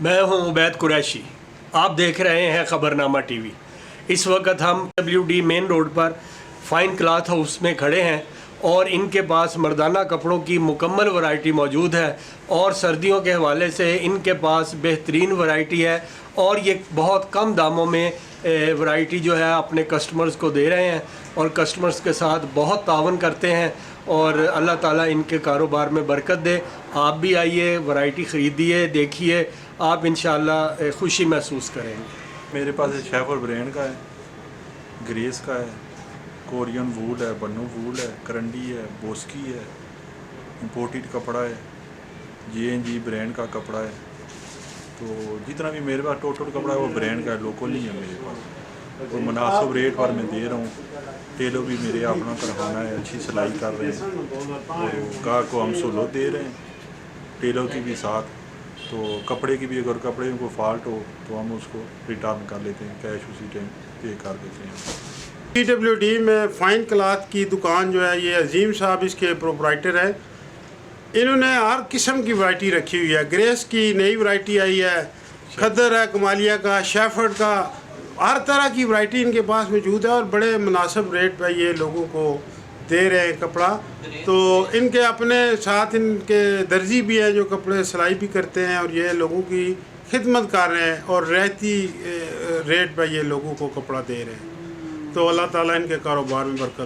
मैं हूं उबैद कुरैशी। आप देख रहे हैं खबरनामा टीवी। इस वक्त हम WD मेन रोड पर फाइन क्लॉथ हाउस में खड़े हैं और इनके पास मर्दाना कपड़ों की मुकम्मल वैरायटी मौजूद है और सर्दियों के हवाले से इनके पास बेहतरीन वैरायटी है और ये बहुत कम दामों में वैरायटी जो है अपने कस्टमर्स को दे रहे हैं और कस्टमर्स के साथ बहुत तावन करते हैं और अल्लाह ताला इनके कारोबार में बरकत दे। आप भी आइए, वैरायटी ख़रीदिए, देखिए, आप इंशाल्लाह खुशी महसूस करेंगे। मेरे पास शेफर ब्रांड का है, ग्रेस का है, कोरियन वूल है, बन्नू वूल है, करंडी है, बोस्की है, इम्पोर्टेड कपड़ा है, JNG ब्रांड का कपड़ा है। तो जितना भी मेरे पास टोटल कपड़ा है वो ब्रांड का है, लोकल नहीं है मेरे पास। तो मुनासिब रेट पर मैं दे रहा हूँ। टेलर भी मेरे अपना करवाना है, अच्छी सिलाई कर रहे हैं, तो गाहक को हम सहूलत दे रहे हैं, टेलर की भी साथ। तो कपड़े की भी अगर कपड़े में कोई फॉल्ट हो तो हम उसको रिटर्न कर लेते हैं, कैश उसी टाइम पे कर देते हैं। PWD में फाइन क्लॉथ की दुकान जो है, ये अजीम साहब इसके प्रोप्राइटर है। इन्होंने हर किस्म की वैरायटी रखी हुई है। ग्रेस की नई वैरायटी आई है, खद्दर है, कमालिया का, शेफर्ड का, हर तरह की वैरायटी इनके पास मौजूद है और बड़े मुनासिब रेट पर ये लोगों को दे रहे हैं कपड़ा। तो इनके अपने साथ इनके दर्जी भी हैं जो कपड़े सिलाई भी करते हैं और ये लोगों की खिदमत कर रहे हैं और रहती रेट पर ये लोगों को कपड़ा दे रहे हैं। तो अल्लाह ताला इनके कारोबार में बरकत